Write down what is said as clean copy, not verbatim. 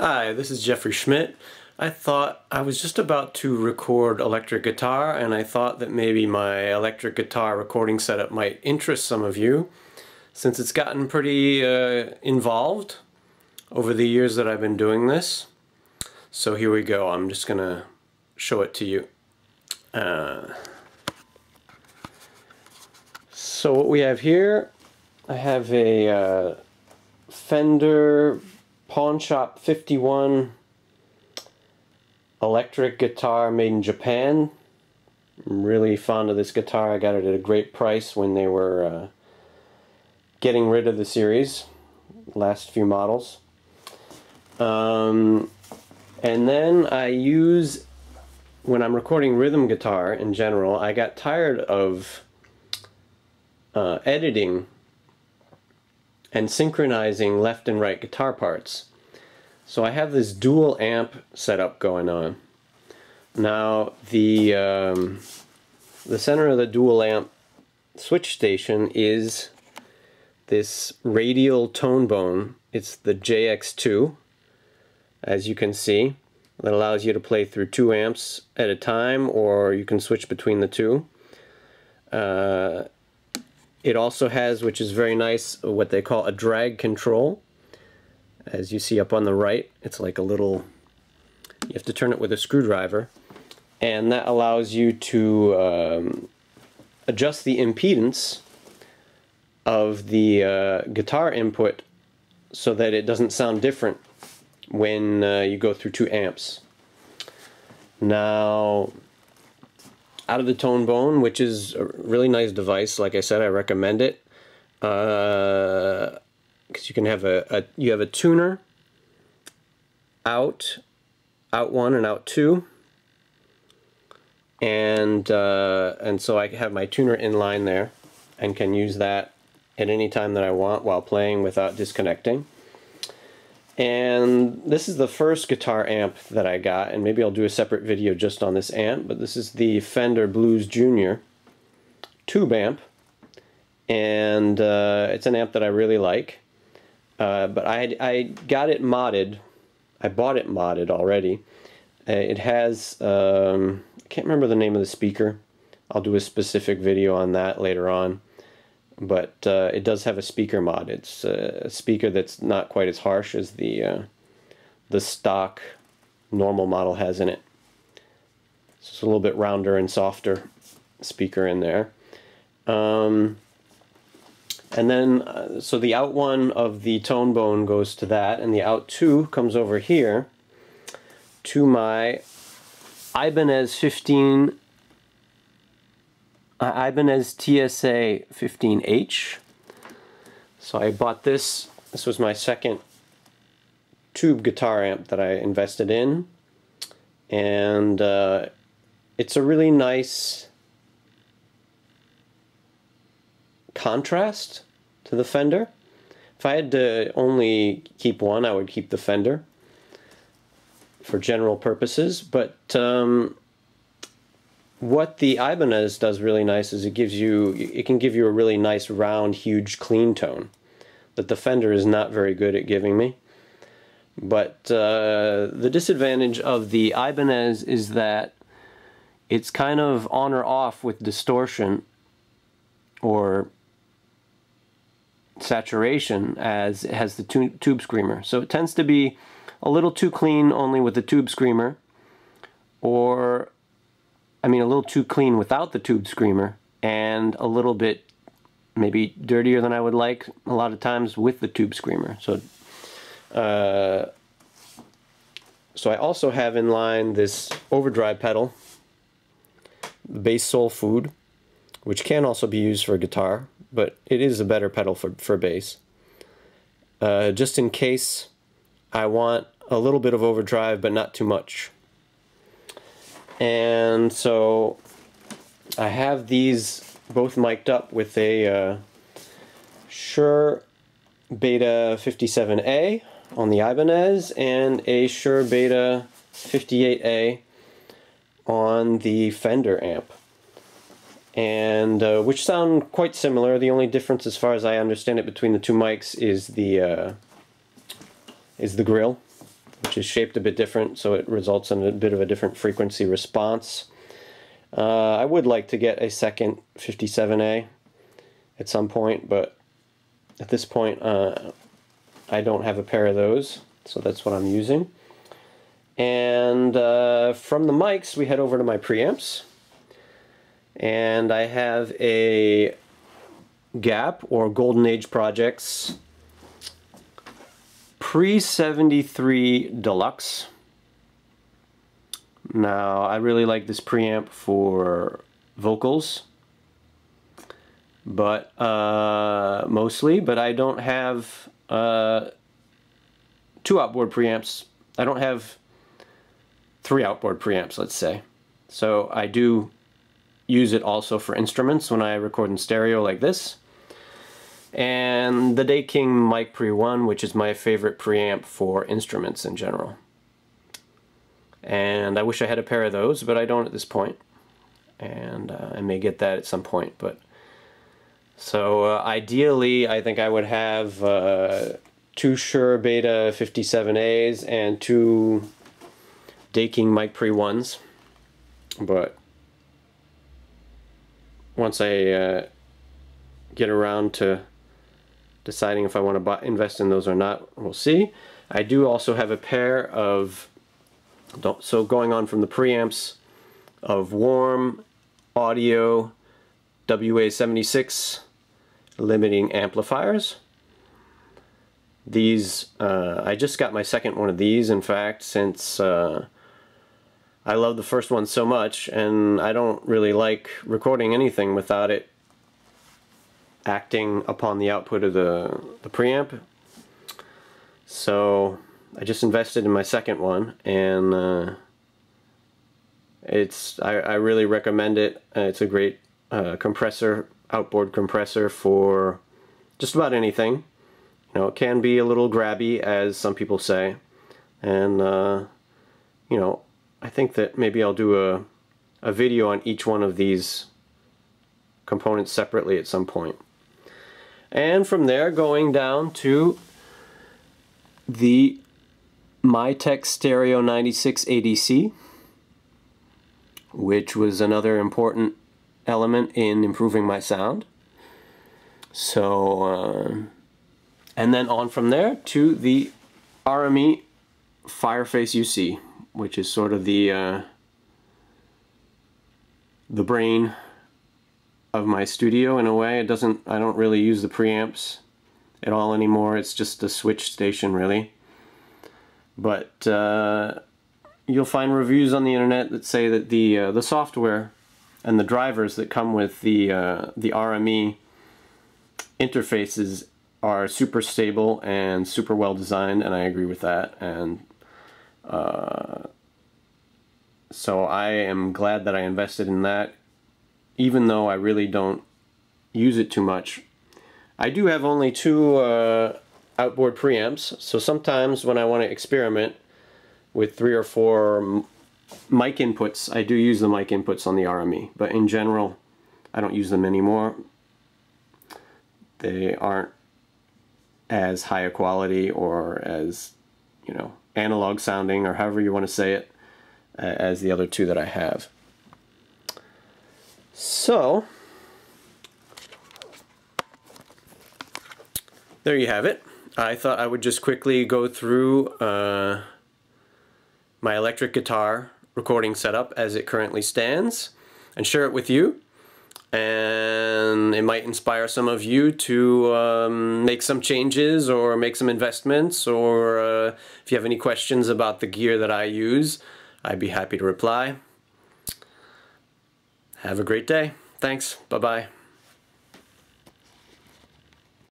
Hi, this is Jeffrey Schmidt. I thought I was just about to record electric guitar, and I thought that maybe my electric guitar recording setup might interest some of you, since it's gotten pretty involved over the years that I've been doing this. So here we go. I'm just gonna show it to you. So what we have here, I have a Fender Pawn Shop 51 electric guitar made in Japan. I'm really fond of this guitar. I got it at a great price when they were getting rid of the series, last few models. And then I use, when I'm recording rhythm guitar in general, I got tired of editing and synchronizing left and right guitar parts. So I have this dual amp setup going on. Now the center of the dual amp switch station is this radial tone bone. It's the JX2, as you can see. That allows you to play through 2 amps at a time, or you can switch between the two. It also has, which is very nice, what they call a drag control. As you see up on the right, it's like a little, you have to turn it with a screwdriver, and that allows you to adjust the impedance of the guitar input so that it doesn't sound different when you go through 2 amps. Now, out of the tone bone, which is a really nice device, like I said, I recommend it, because you can have you have a tuner, out 1 and out 2, and so I have my tuner in line there and can use that at any time that I want while playing without disconnecting. And this is the first guitar amp that I got, and maybe I'll do a separate video just on this amp, but this is the Fender Blues Junior tube amp, and it's an amp that I really like. But I got it modded. I bought it modded already. It has, I can't remember the name of the speaker. I'll do a specific video on that later on. But it does have a speaker mod. It's a speaker that's not quite as harsh as the stock normal model has in it. So it's a little bit rounder and softer speaker in there. And then, so the out 1 of the tone bone goes to that, and the out 2 comes over here to my Ibanez TSA 15H. So I bought this. This was my second tube guitar amp that I invested in, and it's a really nice contrast to the Fender. If I had to only keep one, I would keep the Fender for general purposes, but what the Ibanez does really nice is it can give you a really nice round, huge, clean tone that the Fender is not very good at giving me. But the disadvantage of the Ibanez is that it's kind of on or off with distortion or saturation as it has the tube screamer. So it tends to be a little too clean only with the tube screamer, or a little too clean without the tube screamer, and a little bit maybe dirtier than I would like a lot of times with the tube screamer. So I also have in line this overdrive pedal, the Bass Soul Food, which can also be used for guitar, but it is a better pedal for bass. Just in case I want a little bit of overdrive, but not too much. And so I have these both mic'd up with a Shure Beta 57A on the Ibanez and a Shure Beta 58A on the Fender amp, and which sound quite similar. The only difference, as far as I understand it, between the two mics is the grill. which is shaped a bit different, so it results in a bit of a different frequency response. I would like to get a second 57A at some point, but at this point I don't have a pair of those, so that's what I'm using. And from the mics, we head over to my preamps, and I have a Gap or Golden Age Projects Pre-73 Deluxe. Now, I really like this preamp for vocals, but mostly, but I don't have two outboard preamps. I don't have three outboard preamps, let's say. So I do use it also for instruments when I record in stereo like this. And the Day King Mic Pre 1, which is my favorite preamp for instruments in general. And I wish I had a pair of those, but I don't at this point. And I may get that at some point. But so ideally, I think I would have two Shure Beta 57As and two Day King Mic Pre 1s. But once I get around to deciding if I want to invest in those or not, we'll see. I do also have a pair of, so going on from the preamps, of Warm Audio WA76 limiting amplifiers. These, I just got my second one of these, in fact, since I love the first one so much, and I don't really like recording anything without it acting upon the output of the preamp. So I just invested in my second one, and I really recommend it. It's a great compressor, outboard compressor for just about anything. You know, it can be a little grabby, as some people say, and you know, I think that maybe I'll do a video on each one of these components separately at some point. And from there, going down to the Mytek Stereo 96 ADC, which was another important element in improving my sound. So, and then on from there to the RME Fireface UC, which is sort of the brain of my studio in a way. I don't really use the preamps at all anymore. It's just a switch station, really. But you'll find reviews on the internet that say that the software and the drivers that come with the RME interfaces are super stable and super well designed, and I agree with that. And so I am glad that I invested in that, even though I really don't use it too much. I do have only two outboard preamps, so sometimes when I want to experiment with 3 or 4 mic inputs, I do use the mic inputs on the RME, but in general I don't use them anymore. They aren't as high a quality or as, you know, analog sounding, or however you want to say it, as the other two that I have. So there you have it. I thought I would just quickly go through my electric guitar recording setup as it currently stands and share it with you, and it might inspire some of you to make some changes or make some investments, or if you have any questions about the gear that I use, I'd be happy to reply. Have a great day. Thanks. Bye-bye.